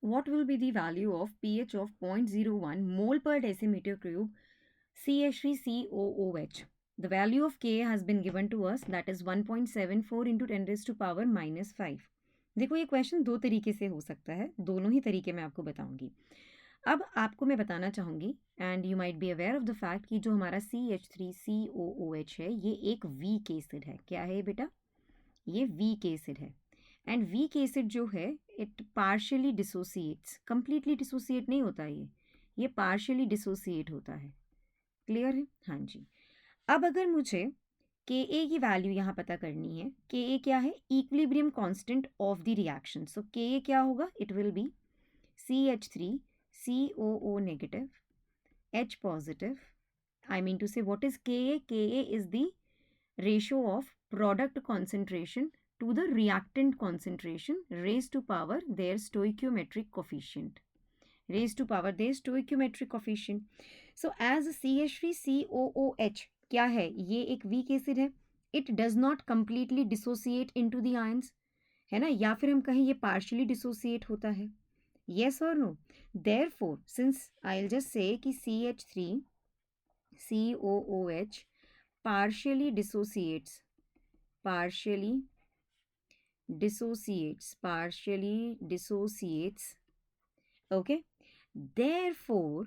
what will be the value of pH of 0.01 mole per decimeter cube CH3COOH? The value of Ka has been given to us, that is 1.74 into 10 raised to power minus 5. देखो ये question दो तरीके से हो सकता है, दोनों ही तरीके मैं आपको बताऊंगी. अब आपको मैं बताना चाहूँगी and you might be aware of the fact कि जो हमारा CH3COOH है ये एक वीक एसिड है. क्या है बेटा? ये वीक एसिड है. एंड वीक एसिड जो है it partially dissociates, completely dissociate नहीं होता ये पार्शियली डिसोसिएट होता है. क्लियर है? हाँ जी. अब अगर मुझे के ए की वैल्यू यहाँ पता करनी है, के ए क्या है? Equilibrium constant of the reaction. So K A क्या होगा? It will be CH3COO negative, H positive. I mean to say, what is Ka? Ka is the ratio of product concentration to the reactant concentration raised to power their stoichiometric coefficient. Raised to power their stoichiometric coefficient. So as CH3COOH क्या है? ये एक weak acid है. It does not completely dissociate into the ions, है ना? या फिर हम कहें ये partially dissociate होता है. Yes or no? Therefore, since I'll just say कि CH3COOH partially dissociates, okay? Therefore,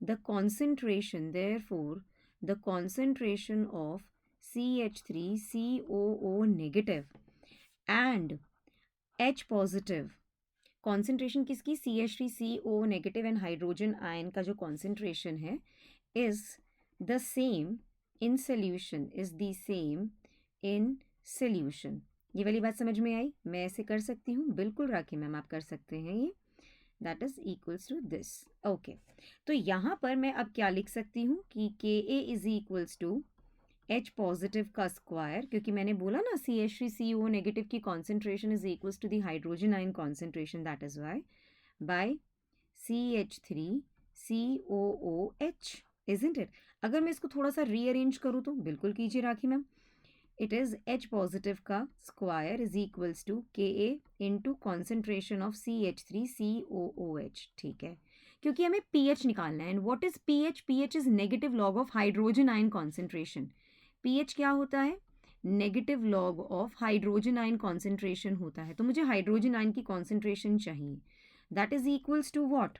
the concentration of CH3COO negative and H positive, concentration किसकी? CH3CO negative and hydrogen ion का जो concentration है is the same in solution, ये वाली बात समझ में आई? मैं ऐसे कर सकती हूँ? बिल्कुल राखी मैम, आप कर सकते हैं ये. That is equals to this. Okay, तो यहाँ पर मैं अब क्या लिख सकती हूँ कि K A is equals to H positive का स्क्वायर, क्योंकि मैंने बोला ना CH3CO नेगेटिव की concentration is equals to the hydrogen ion concentration, that is Y, by CH3COOH, isn't it? अगर मैं इसको थोड़ा सा रीअरेंज करूँ तो बिल्कुल कीजिए Rakhi ma'am. It is H positive का square is equals to Ka into concentration of CH3COOH. ठीक है, क्योंकि हमें pH निकालना है. And what is pH? pH is negative log of hydrogen ion concentration. pH क्या होता है? Negative log of hydrogen ion concentration होता है. तो मुझे हाइड्रोजन आयन की कॉन्सेंट्रेशन चाहिए. That is equals to what?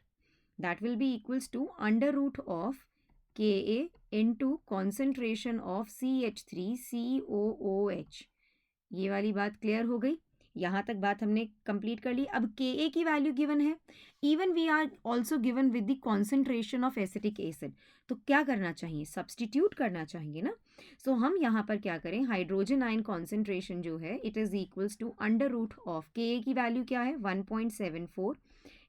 That will be equals to under root of Ka into concentration of CH3COOH. ये वाली बात क्लियर हो गई? यहाँ तक बात हमने कंप्लीट कर ली. अब Ka की वैल्यू गिवन है. Even we are also given with the concentration of acetic acid. तो क्या करना चाहिए? सब्सटीट्यूट करना चाहिए ना. सो हम यहाँ पर क्या करें? हाइड्रोजन आयन कॉन्सेंट्रेशन जो है it is equals to under root of Ka की वैल्यू क्या है? 1.74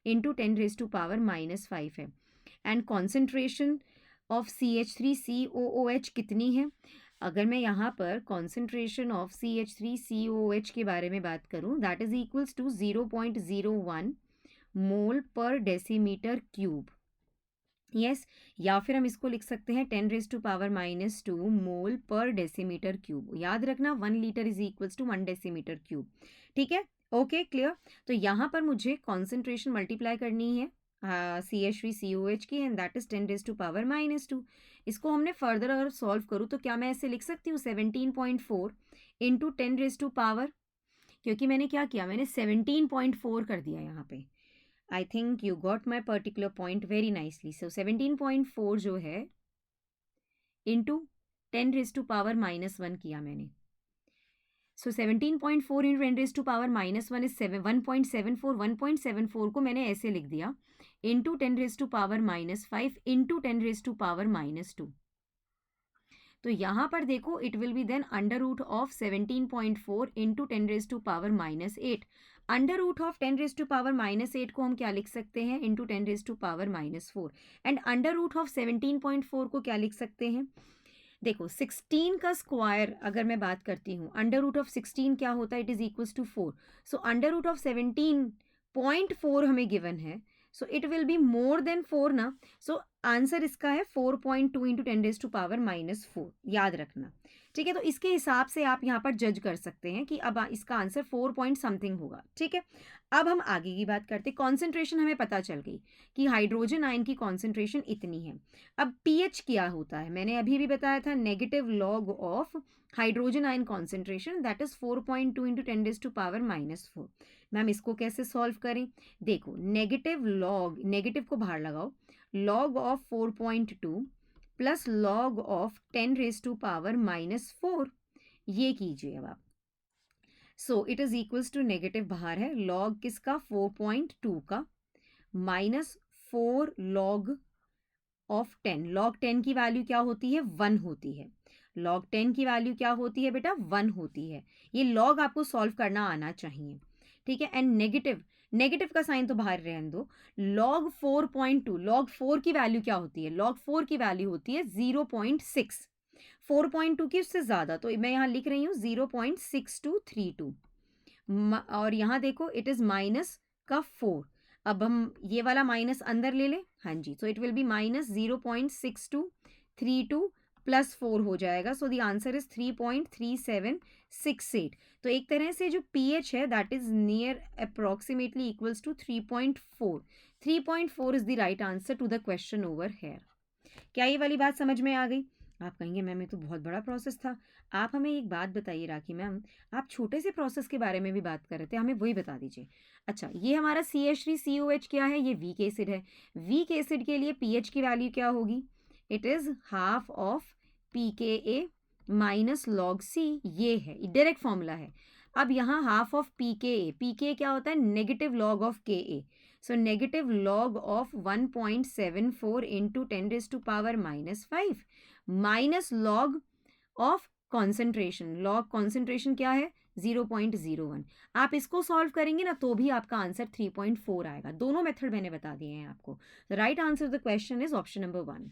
into 10 raise to power minus 5 है. एंड कॉन्सेंट्रेशन ऑफ CH3COOH कितनी है? अगर मैं यहाँ पर कॉन्सेंट्रेशन ऑफ CH3COOH के बारे में बात करूँ, that is equals to 0.01 mole per decimetre cube. Yes, या फिर हम इसको लिख सकते हैं 10 raise to power minus 2 mole per decimetre cube. याद रखना 1 litre is equals to 1 decimetre cube. ठीक है, ओके, क्लियर. तो यहाँ पर मुझे कॉन्सेंट्रेशन मल्टीप्लाई करनी है CH3COH की, and that is 10 raise to power minus 2. इसको हमने फर्दर अगर सॉल्व करूँ तो क्या मैं ऐसे लिख सकती हूँ? 17.4 इंटू 10 रेज टू पावर, क्योंकि मैंने क्या किया? मैंने 17.4 कर दिया यहाँ पे. I think you got my particular point very nicely. So 17.4 जो है into 10 raise to power minus 1 किया मैंने. So 17.4 into 10 raise to power minus 1 is 1.74. 1.74 को मैंने ऐसे लिख दिया into 10 raise to power minus 5 into 10 raise to power minus 2. तो यहाँ पर देखो it will be then under root of 17.4 into 10 raise to power minus 8. Under root of 10 raise to power minus 8 को हम क्या लिख सकते हैं? Into 10 raise to power minus 4. And under root of 17.4 को क्या लिख सकते हैं? देखो 16 का स्क्वायर अगर मैं बात करती हूँ, अंडर रूट ऑफ 16 क्या होता है? It is equals to 4. So under root of 17.4 हमें गिवन है. So it will be more than 4 ना. सो आंसर इसका है 4.2 इंटू 10⁻⁻⁴, याद रखना। ठीक है, तो इसके हिसाब से आप यहाँ पर जज कर सकते हैं कि अब इसका आंसर 4 पॉइंट समथिंग होगा। ठीक है, अब हम आगे की बात करते हैं। कॉन्सेंट्रेशन हमें पता चल गई कि हाइड्रोजन आयन की कॉन्सेंट्रेशन इतनी है। अब पीएच क्या होता है, मैंने अभी भी बताया था, negative log of hydrogen ion concentration, that is 4.2 into 10⁻⁻⁴। Ma'am इसको कैसे सॉल्व करें? देखो, नेगेटिव लॉग, नेगेटिव को बाहर लगाओ, log of 4.2 plus log of 10⁻⁻⁴, ये कीजिए अब आप। So it is equals to, negative बाहर है, log किसका, 4.2 का, माइनस 4 log ऑफ 10। log 10 की वैल्यू क्या होती है, 1 होती है। log 10 की वैल्यू क्या होती है बेटा, 1 होती है। ये log आपको सॉल्व करना आना चाहिए। ठीक है, एंड नेगेटिव, नेगेटिव का साइन तो बाहर रहने दो। log 4.2, log 4 की वैल्यू क्या होती है, log 4 की वैल्यू होती है 0.6, 4.2 की उससे ज़्यादा, तो मैं यहाँ लिख रही हूँ 0.6232। और यहाँ देखो इट इज़ माइनस का 4, अब हम ये वाला माइनस अंदर ले लें, हाँ जी, so it will be minus 0.6232 plus 4 हो जाएगा। So the answer is 3.3768। तो एक तरह से जो pH है that is near approximately equals to 3.4। 3.4 is the right answer to the question over here. क्या ये वाली बात समझ में आ गई? आप कहेंगे मैम ये तो बहुत बड़ा प्रोसेस था। आप हमें एक बात बताइए राखी मैम, आप छोटे से प्रोसेस के बारे में भी बात कर रहे थे, हमें वही बता दीजिए। अच्छा, ये हमारा CH3COH क्या है, ये वीक एसिड है। वीक एसिड के लिए pH की वैल्यू क्या होगी, it is half of pKa minus log C, ये है डायरेक्ट फॉर्मूला है। अब यहाँ हाफ ऑफ pKa, pKa क्या होता है, negative log of Ka, so negative log of 1.74 into 10⁻⁻5 minus log of concentration, log concentration क्या है, 0.01। आप इसको सॉल्व करेंगे ना तो भी आपका आंसर 3.4 आएगा। दोनों मेथड मैंने बता दिए हैं आपको। The right answer of the question is option number 1।